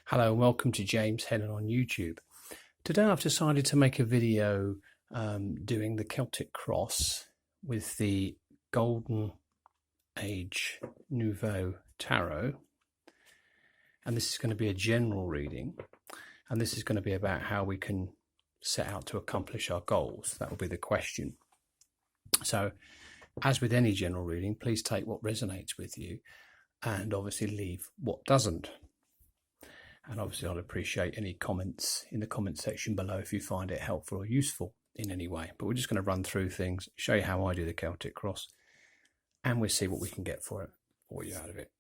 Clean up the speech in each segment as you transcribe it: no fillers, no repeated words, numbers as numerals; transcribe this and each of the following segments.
Hello and welcome to James Helen on YouTube. Today I've decided to make a video doing the Celtic cross with the Golden Age Nouveau Tarot, and this is going to be a general reading, and this is going to be about how we can set out to accomplish our goals. That will be the question. So as with any general reading, please take what resonates with you and obviously leave what doesn't. And obviously I'd appreciate any comments in the comment section below if you find it helpful or useful in any way. But we're just going to run through things, show you how I do the Celtic cross, and we'll see what we can get for you out of it.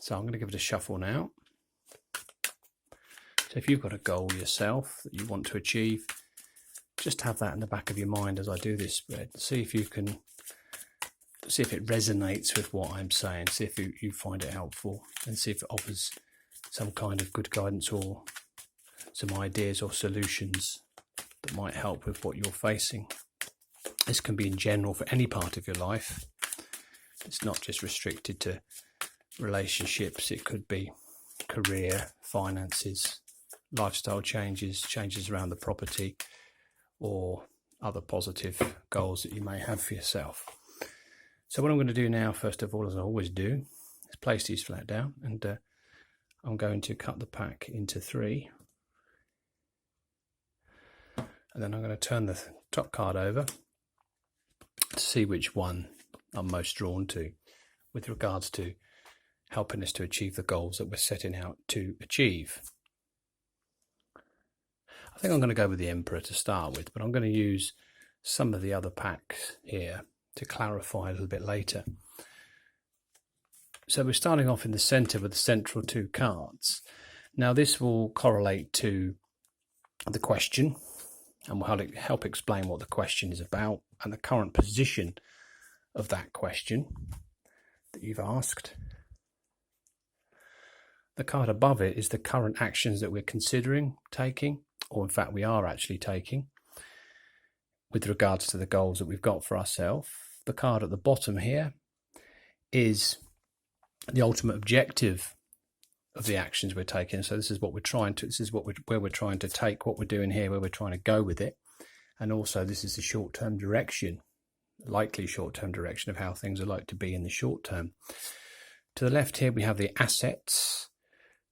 So I'm going to give it a shuffle now. So if you've got a goal yourself that you want to achieve, just have that in the back of your mind as I do this spread. See if you can, see if it resonates with what I'm saying, see if you find it helpful, and see if it offers some kind of good guidance or some ideas or solutions that might help with what you're facing. This can be in general for any part of your life. It's not just restricted to relationships. It could be career, finances, lifestyle changes, changes around the property, or other positive goals that you may have for yourself. So what I'm going to do now, first of all, as I always do, is place these flat down, and I'm going to cut the pack into 3, and then I'm going to turn the top card over to see which one I'm most drawn to with regards to helping us to achieve the goals that we're setting out to achieve. I think I'm going to go with the Emperor to start with, but I'm going to use some of the other packs here to clarify a little bit later. So we're starting off in the centre with the central 2 cards. Now this will correlate to the question, and will help explain what the question is about and the current position of that question that you've asked. The card above it is the current actions that we're considering taking, or in fact we are actually taking, with regards to the goals that we've got for ourselves. The card at the bottom here is the ultimate objective of the actions we're taking. So this is what we're trying to, where we're trying to take what we're doing here, where we're trying to go with it. And also this is the short-term direction, likely short-term direction of how things are like to be in the short term. To the left here we have the assets,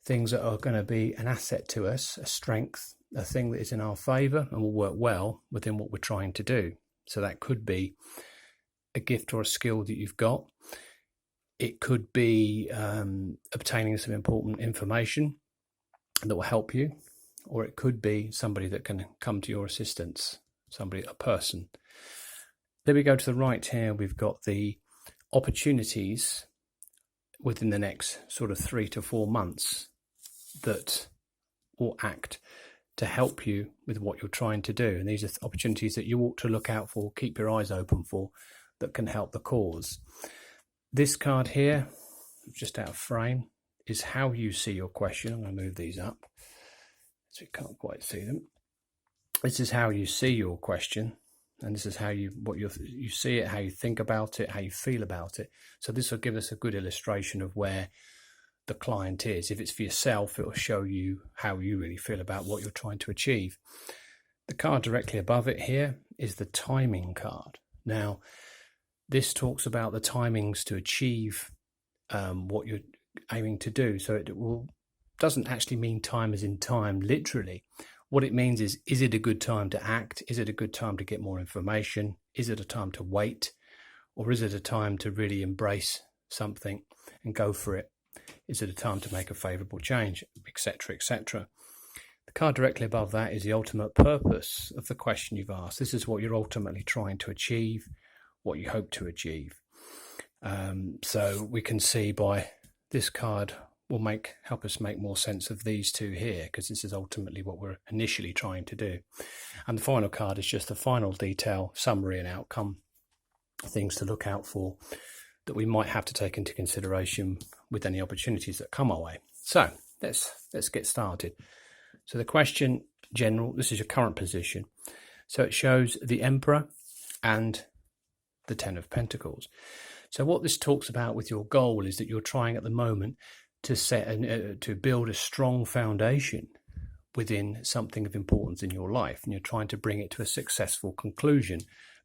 things that are going to be an asset to us, a strength, a thing that is in our favour and will work well within what we're trying to do. So that could be a gift or a skill that you've got. It could be obtaining some important information that will help you, or it could be somebody that can come to your assistance, a person. Then we go to the right here, we've got the opportunities within the next sort of 3 to 4 months that will act to help you with what you're trying to do. And these are opportunities that you ought to look out for, keep your eyes open for, that can help the cause. This card here, just out of frame, is how you see your question. I'm going to move these up so you can't quite see them. This is how you see your question, and this is how you see it, how you think about it, how you feel about it. So this will give us a good illustration of where the client is. If it's for yourself, it will show you how you really feel about what you're trying to achieve. The card directly above it here is the timing card. Now, this talks about the timings to achieve what you're aiming to do. So it doesn't actually mean time as in time, literally. What it means is it a good time to act? Is it a good time to get more information? Is it a time to wait? Or is it a time to really embrace something and go for it? Is it a time to make a favourable change, etc., etc.? The card directly above that is the ultimate purpose of the question you've asked. This is what you're ultimately trying to achieve, what you hope to achieve. So we can see by this card will help us make more sense of these 2 here, because this is ultimately what we're initially trying to do. And the final card is just the final detail, summary and outcome, things to look out for that we might have to take into consideration with any opportunities that come our way. So let's get started. So the question, general, this is your current position. So it shows the Emperor and the 10 of Pentacles. So what this talks about with your goal is that you're trying at the moment to to build a strong foundation within something of importance in your life, and you're trying to bring it to a successful conclusion.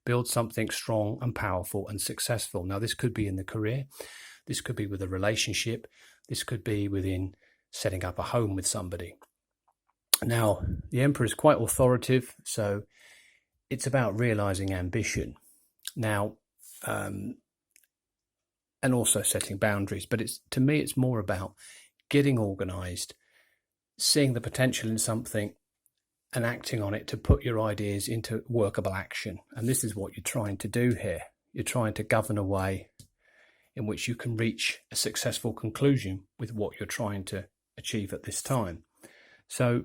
Build something strong and powerful and successful. Now, this could be in the career, this could be with a relationship, this could be within setting up a home with somebody. Now, the Emperor is quite authoritative, so it's about realizing ambition. Now, and also setting boundaries, but to me, it's more about getting organized, seeing the potential in something and acting on it to put your ideas into workable action. And this is what you're trying to do here. You're trying to govern a way in which you can reach a successful conclusion with what you're trying to achieve at this time. So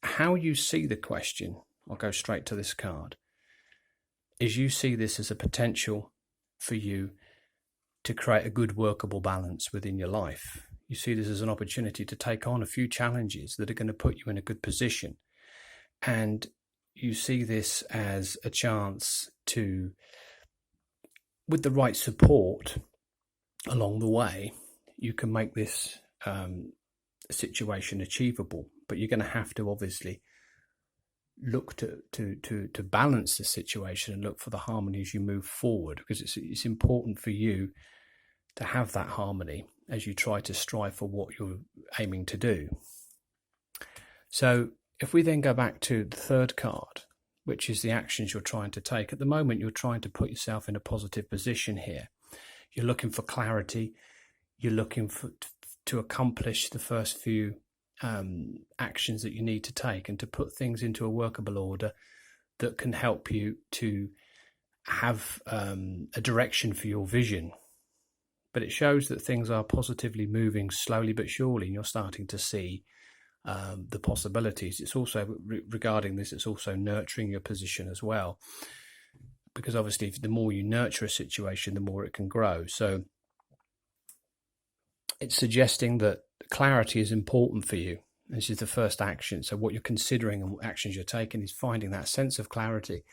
how you see the question, I'll go straight to this card, is you see this as a potential for you to create a good workable balance within your life. You see this as an opportunity to take on a few challenges that are going to put you in a good position. And you see this as a chance to, with the right support along the way, you can make this situation achievable. But you're going to have to obviously look to balance the situation and look for the harmony as you move forward, because it's important for you to have that harmony as you try to strive for what you're aiming to do. So if we then go back to the third card, which is the actions you're trying to take, at the moment you're trying to put yourself in a positive position here. You're looking for clarity. You're looking to accomplish the first few actions that you need to take and to put things into a workable order that can help you to have a direction for your vision. But it shows that things are positively moving slowly but surely, and you're starting to see the possibilities. It's also, regarding this, it's also nurturing your position as well, because obviously the more you nurture a situation, the more it can grow. So it's suggesting that clarity is important for you. This is the first action. So what you're considering and what actions you're taking is finding that sense of clarity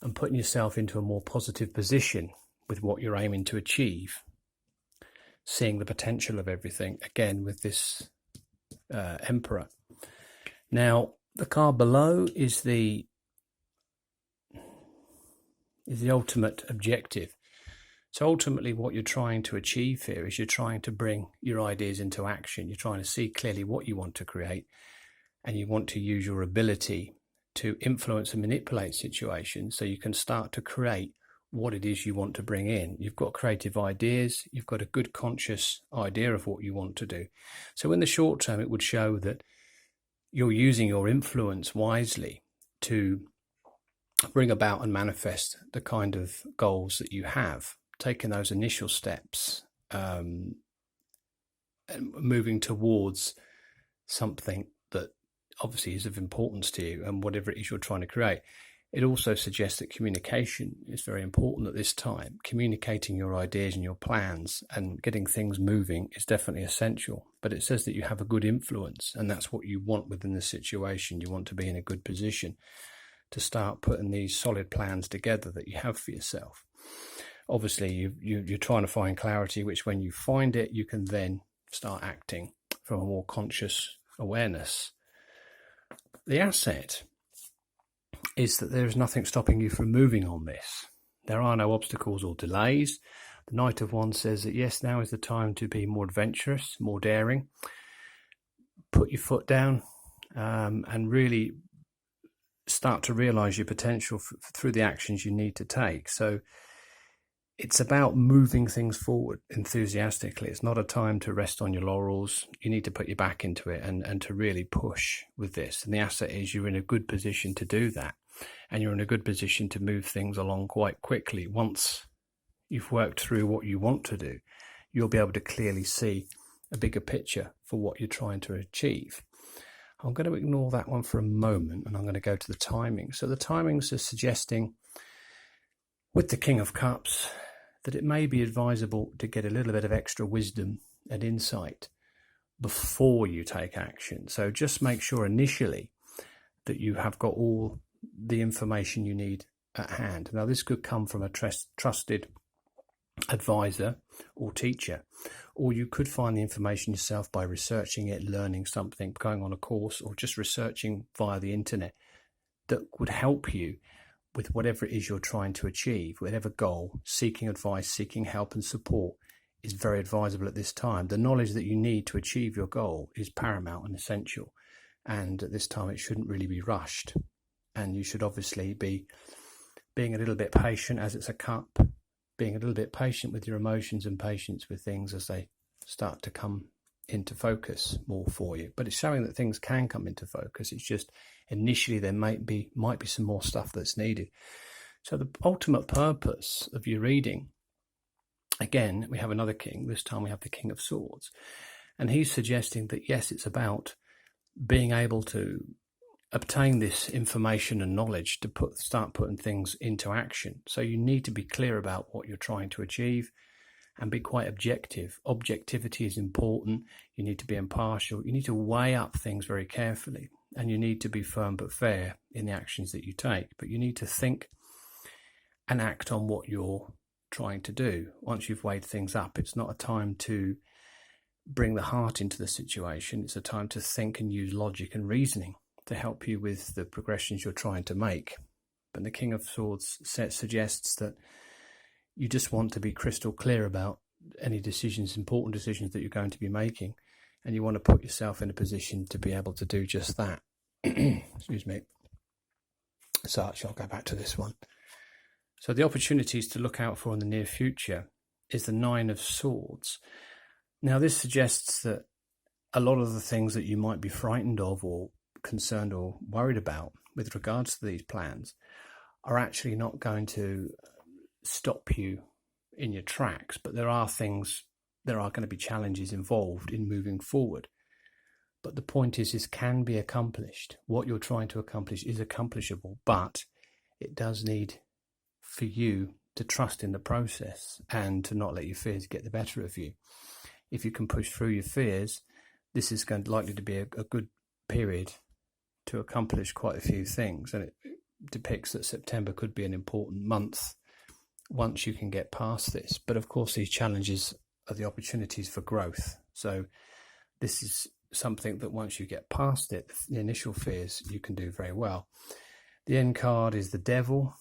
and putting yourself into a more positive position with what you're aiming to achieve. Seeing the potential of everything, again, with this Emperor. Now, the card below is the ultimate objective. So ultimately what you're trying to achieve here is you're trying to bring your ideas into action. You're trying to see clearly what you want to create, and you want to use your ability to influence and manipulate situations so you can start to create what it is you want to bring in. You've got creative ideas, you've got a good conscious idea of what you want to do. So in the short term, it would show that you're using your influence wisely to bring about and manifest the kind of goals that you have. Taking those initial steps and moving towards something that obviously is of importance to you and whatever it is you're trying to create. It also suggests that communication is very important at this time. Communicating your ideas and your plans and getting things moving is definitely essential. But it says that you have a good influence, and that's what you want within the situation. You want to be in a good position to start putting these solid plans together that you have for yourself. Obviously, you're trying to find clarity, which when you find it, you can then start acting from a more conscious awareness. The asset is that there is nothing stopping you from moving on this. There are no obstacles or delays. The Knight of Wands says that yes, now is the time to be more adventurous, more daring. Put your foot down and really start to realize your potential through the actions you need to take. So it's about moving things forward enthusiastically. It's not a time to rest on your laurels. You need to put your back into it and to really push with this. And the asset is you're in a good position to do that. And you're in a good position to move things along quite quickly. Once you've worked through what you want to do, you'll be able to clearly see a bigger picture for what you're trying to achieve. I'm going to ignore that one for a moment, and I'm going to go to the timing. So the timings are suggesting, with the King of Cups, that it may be advisable to get a little bit of extra wisdom and insight before you take action. So just make sure initially that you have got all the information you need at hand. Now, this could come from a trusted advisor or teacher, or you could find the information yourself by researching it, learning something, going on a course, or just researching via the internet that would help you with whatever it is you're trying to achieve, whatever goal. Seeking advice, seeking help and support is very advisable at this time. The knowledge that you need to achieve your goal is paramount and essential, and at this time it shouldn't really be rushed, and you should obviously be being a little bit patient, as it's a cup, being a little bit patient with your emotions and patience with things as they start to come into focus more for you. But it's showing that things can come into focus. It's just initially there might be some more stuff that's needed. So the ultimate purpose of your reading, again, we have another king. This time we have the King of Swords, and he's suggesting that yes, it's about being able to obtain this information and knowledge to start putting things into action. So you need to be clear about what you're trying to achieve and be quite objective. Objectivity is important. You need to be impartial. You need to weigh up things very carefully, and you need to be firm but fair in the actions that you take. But you need to think and act on what you're trying to do. Once you've weighed things up, it's not a time to bring the heart into the situation. It's a time to think and use logic and reasoning to help you with the progressions you're trying to make. But the King of Swords suggests that you just want to be crystal clear about any decisions, important decisions that you're going to be making, and you want to put yourself in a position to be able to do just that. Excuse me. So I'll go back to this one. So the opportunities to look out for in the near future is the Nine of Swords. Now this suggests that a lot of the things that you might be frightened of or concerned or worried about with regards to these plans are actually not going to stop you in your tracks, but there are going to be challenges involved in moving forward. But the point is can be accomplished. What you're trying to accomplish is accomplishable, but it does need for you to trust in the process and to not let your fears get the better of you. If you can push through your fears, this is likely to be a good period to accomplish quite a few things, and it depicts that September could be an important month once you can get past this. But of course these challenges are the opportunities for growth. So this is something that once you get past it, the initial fears, you can do very well. The end card is the Devil,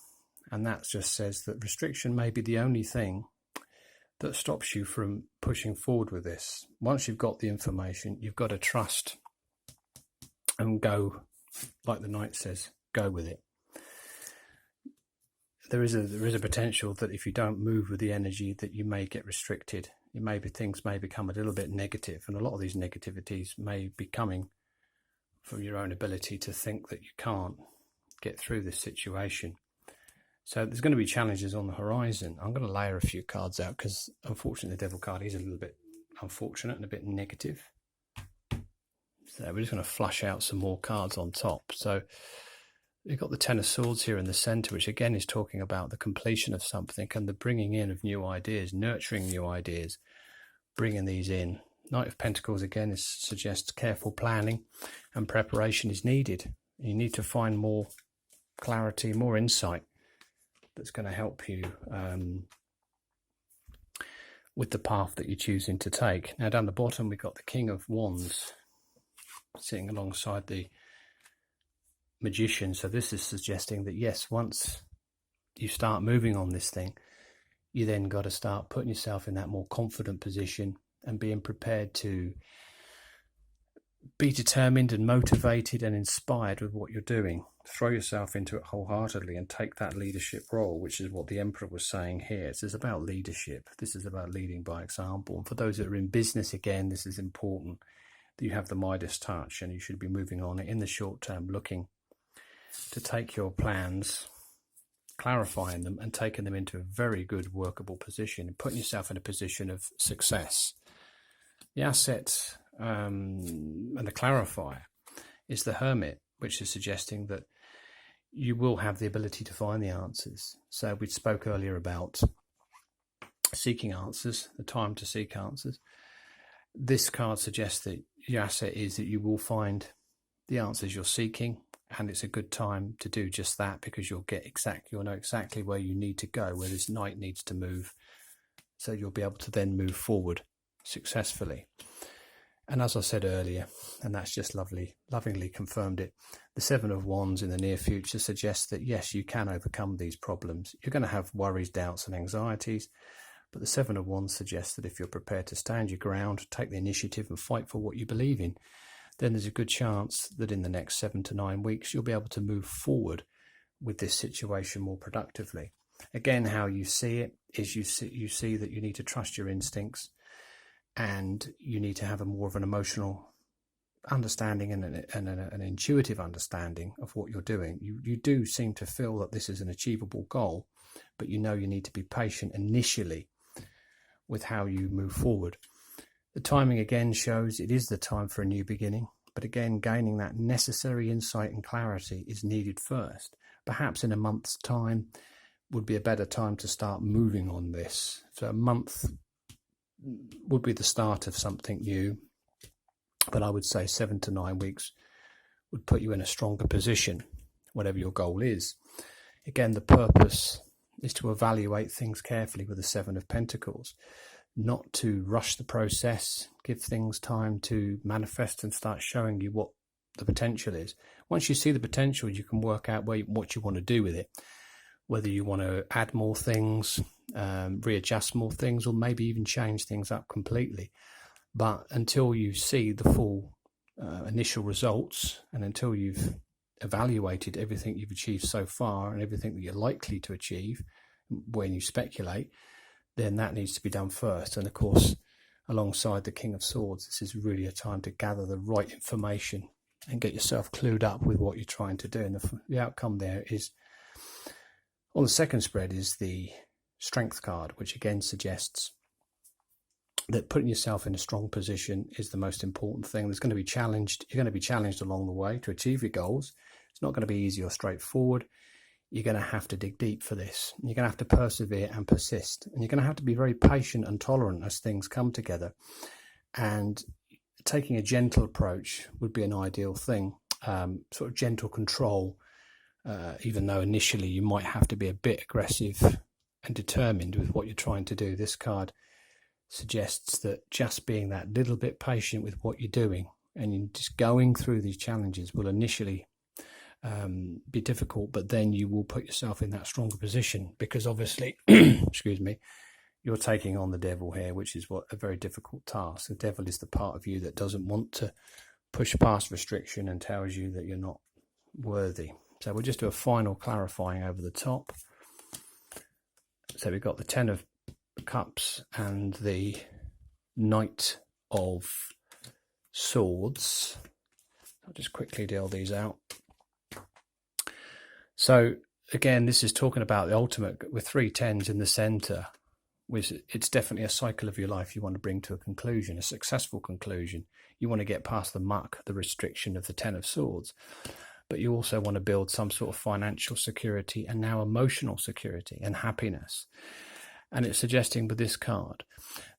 and that just says that restriction may be the only thing that stops you from pushing forward with this. Once you've got the information, you've got to trust and go, like the Knight says, go with it. There is a potential that if you don't move with the energy, that you may get restricted. Things may become a little bit negative, and a lot of these negativities may be coming from your own ability to think that you can't get through this situation. So there's going to be challenges on the horizon. I'm going to layer a few cards out because unfortunately the Devil card is a little bit unfortunate and a bit negative. So we're just going to flush out some more cards on top. So we've got the Ten of Swords here in the center, which again is talking about the completion of something and the bringing in of new ideas, nurturing new ideas, bringing these in. Knight of Pentacles again suggests careful planning and preparation is needed. You need to find more clarity, more insight that's going to help you with the path that you're choosing to take. Now down the bottom we've got the King of Wands sitting alongside the Magician. So this is suggesting that yes, once you start moving on this thing, you then got to start putting yourself in that more confident position and being prepared to be determined and motivated and inspired with what you're doing. Throw yourself into it wholeheartedly and take that leadership role, which is what the Emperor was saying here. This is about leadership. This is about leading by example. And for those that are in business, again, this is important that you have the Midas touch, and you should be moving on in the short term, looking to take your plans, clarifying them and taking them into a very good workable position and putting yourself in a position of success. The asset and the clarifier is the Hermit, which is suggesting that you will have the ability to find the answers. So we spoke earlier about seeking answers, the time to seek answers. This card suggests that your asset is that you will find the answers you're seeking, and it's a good time to do just that because you'll know exactly where you need to go, where this knight needs to move so you'll be able to then move forward successfully. And as I said earlier, and that's just lovingly confirmed it, the Seven of Wands in the near future suggests that yes, you can overcome these problems. You're going to have worries, doubts and anxieties, but the Seven of Wands suggests that if you're prepared to stand your ground, take the initiative and fight for what you believe in, then there's a good chance that in the next 7 to 9 weeks, you'll be able to move forward with this situation more productively. Again, how you see it is you see that you need to trust your instincts, and you need to have a more of an emotional understanding and an intuitive understanding of what you're doing. You do seem to feel that this is an achievable goal, but you know you need to be patient initially with how you move forward. The timing again shows it is the time for a new beginning, but again, gaining that necessary insight and clarity is needed first. Perhaps in a month's time would be a better time to start moving on this. So a month would be the start of something new, but I would say 7 to 9 weeks would put you in a stronger position, whatever your goal is. Again, the purpose is to evaluate things carefully with the Seven of Pentacles, not to rush the process, give things time to manifest and start showing you what the potential is. Once you see the potential, you can work out what you want to do with it, whether you want to add more things, readjust more things, or maybe even change things up completely. But until you see the full initial results, and until you've evaluated everything you've achieved so far and everything that you're likely to achieve when you speculate, then that needs to be done first. And of course, alongside the King of Swords, this is really a time to gather the right information and get yourself clued up with what you're trying to do. And the outcome there is, on the second spread, is the Strength card, which again suggests that putting yourself in a strong position is the most important thing. You're going to be challenged along the way to achieve your goals. It's not going to be easy or straightforward. You're going to have to dig deep for this. You're going to have to persevere and persist. And you're going to have to be very patient and tolerant as things come together. And taking a gentle approach would be an ideal thing. Sort of gentle control, even though initially you might have to be a bit aggressive and determined with what you're trying to do. This card suggests that just being that little bit patient with what you're doing and just going through these challenges will initially be difficult, but then you will put yourself in that stronger position, because obviously excuse me, you're taking on the devil here, which is a very difficult task. The devil is the part of you that doesn't want to push past restriction and tells you that you're not worthy. So we'll just do a final clarifying over the top. So we've got the Ten of Cups and the Knight of Swords. I'll just quickly deal these out. So again, this is talking about the ultimate with 3 tens in the center. It's definitely a cycle of your life you want to bring to a conclusion, a successful conclusion. You want to get past the muck, the restriction of the Ten of Swords, but you also want to build some sort of financial security and now emotional security and happiness. And it's suggesting with this card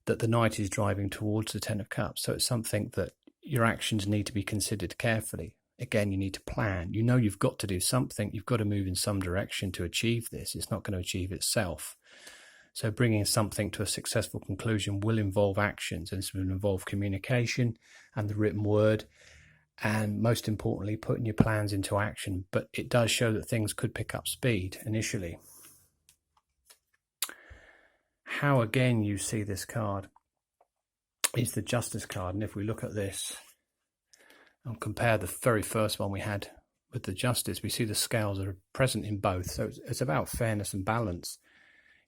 that the Knight is driving towards the Ten of Cups. So it's something that your actions need to be considered carefully. Again, you need to plan. You know you've got to do something. You've got to move in some direction to achieve this. It's not going to achieve itself. So bringing something to a successful conclusion will involve actions, and this will involve communication and the written word, and most importantly, putting your plans into action. But it does show that things could pick up speed initially. How again you see this card is the Justice card. And if we look at this and compare the very first one we had with the Justice, we see the scales are present in both. So it's about fairness and balance.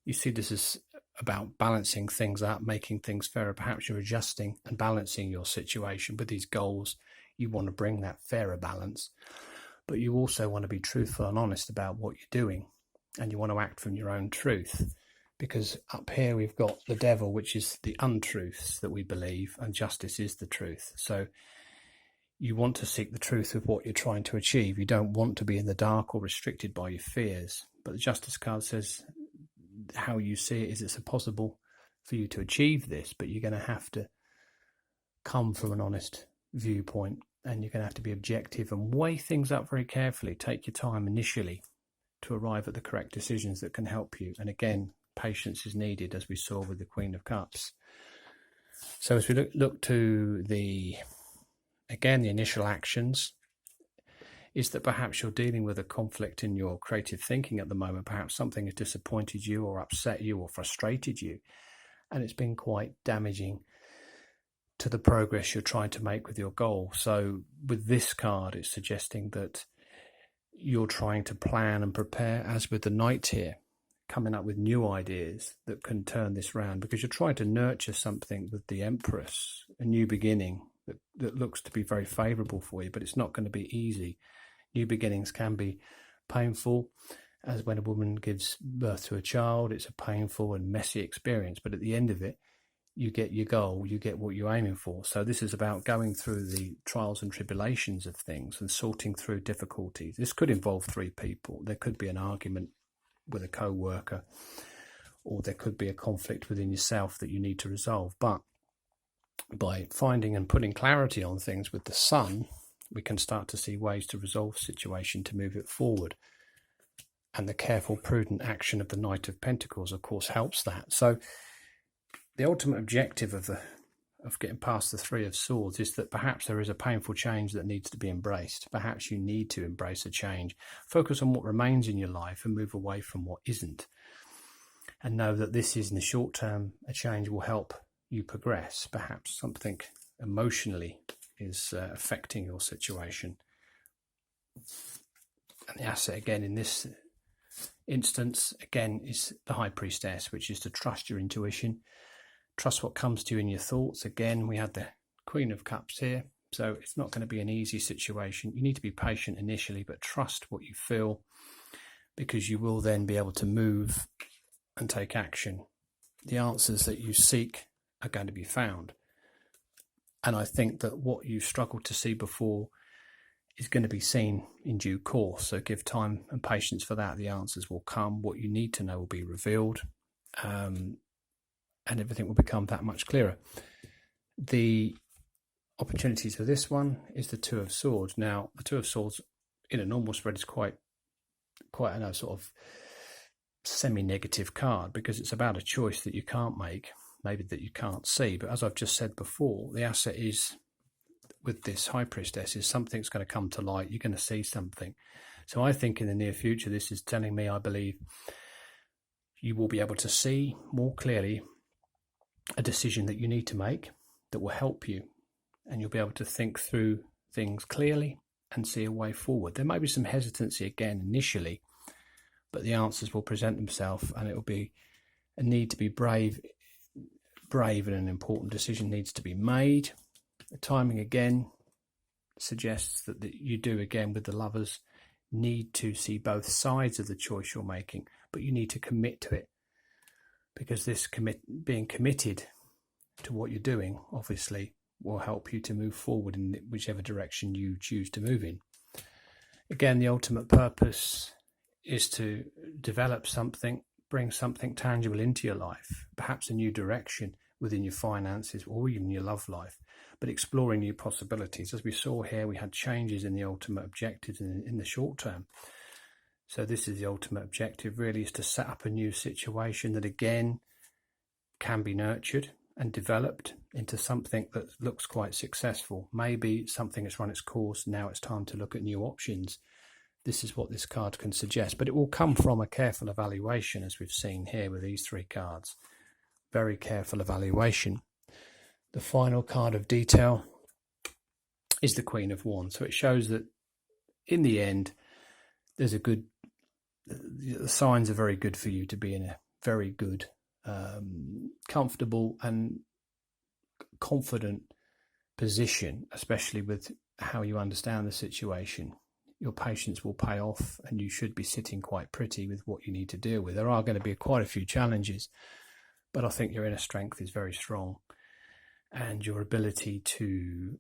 You see this is about balancing things up, making things fairer. Perhaps you're adjusting and balancing your situation with these goals. You want to bring that fairer balance, but you also want to be truthful and honest about what you're doing, and you want to act from your own truth, because up here we've got the devil, which is the untruths that we believe, and justice is the truth. So you want to seek the truth of what you're trying to achieve. You don't want to be in the dark or restricted by your fears. But the Justice card says how you see it is it's possible for you to achieve this, but you're going to have to come from an honest viewpoint, and you're going to have to be objective and weigh things up very carefully. Take your time initially to arrive at the correct decisions that can help you. And again, patience is needed, as we saw with the Queen of Cups. So as we look to the initial actions, is that perhaps you're dealing with a conflict in your creative thinking at the moment. Perhaps something has disappointed you or upset you or frustrated you, and it's been quite damaging to the progress you're trying to make with your goal. So with this card, it's suggesting that you're trying to plan and prepare, as with the Knight here, coming up with new ideas that can turn this round, because you're trying to nurture something with the Empress, a new beginning that looks to be very favourable for you, but it's not going to be easy. New beginnings can be painful, as when a woman gives birth to a child. It's a painful and messy experience, but at the end of it, you get your goal, you get what you're aiming for. So this is about going through the trials and tribulations of things and sorting through difficulties. This could involve three people. There could be an argument with a co-worker, or there could be a conflict within yourself that you need to resolve. But by finding and putting clarity on things with the Sun, we can start to see ways to resolve the situation, to move it forward. And the careful, prudent action of the Knight of Pentacles, of course, helps that. So the ultimate objective of getting past the Three of Swords is that perhaps there is a painful change that needs to be embraced. Perhaps you need to embrace a change. Focus on what remains in your life and move away from what isn't. And know that this is, in the short term, a change will help you progress. Perhaps something emotionally is affecting your situation. And the asset, again, in this instance, again, is the High Priestess, which is to trust your intuition. Trust what comes to you in your thoughts. Again, we had the Queen of Cups here, so it's not going to be an easy situation. You need to be patient initially, but trust what you feel, because you will then be able to move and take action. The answers that you seek are going to be found. And I think that what you struggled to see before is going to be seen in due course. So give time and patience for that. The answers will come. What you need to know will be revealed. And everything will become that much clearer. The opportunities for this one is the Two of Swords. Now, the Two of Swords in a normal spread is quite a sort of semi-negative card, because it's about a choice that you can't make, maybe that you can't see. But as I've just said before, the asset is, with this High Priestess, is something's going to come to light. You're going to see something. So I think in the near future, this is telling me, I believe, you will be able to see more clearly a decision that you need to make that will help you, and you'll be able to think through things clearly and see a way forward. There may be some hesitancy again initially, but the answers will present themselves, and it will be a need to be brave, and an important decision needs to be made. The timing again suggests that you do, again with the Lovers, need to see both sides of the choice you're making, but you need to commit to it, because this being committed to what you're doing obviously will help you to move forward in whichever direction you choose to move in. Again, the ultimate purpose is to develop something, bring something tangible into your life, perhaps a new direction within your finances or even your love life, but exploring new possibilities. As we saw here, we had changes in the ultimate objectives in the short term. So this is the ultimate objective, really, is to set up a new situation that again can be nurtured and developed into something that looks quite successful. Maybe something has run its course, now it's time to look at new options. This is what this card can suggest, but it will come from a careful evaluation, as we've seen here with these three cards. Very careful evaluation. The final card of detail is the Queen of Wands. So it shows that in the end, there's the signs are very good for you to be in a very good, comfortable and confident position, especially with how you understand the situation. Your patience will pay off, and you should be sitting quite pretty with what you need to deal with. There are going to be quite a few challenges, but I think your inner strength is very strong, and your ability to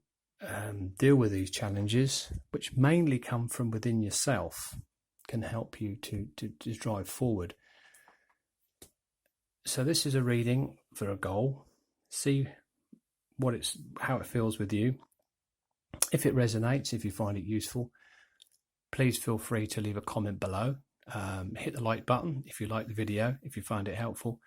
deal with these challenges, which mainly come from within yourself, can help you to drive forward. So this is a reading for a goal. See how it feels with you. If it resonates, if you find it useful, please feel free to leave a comment below Hit the like button if you like the video, if you find it helpful.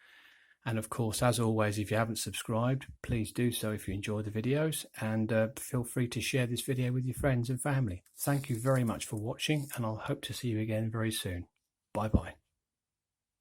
And of course, as always, if you haven't subscribed, please do so if you enjoy the videos, and feel free to share this video with your friends and family. Thank you very much for watching, and I'll hope to see you again very soon. Bye bye.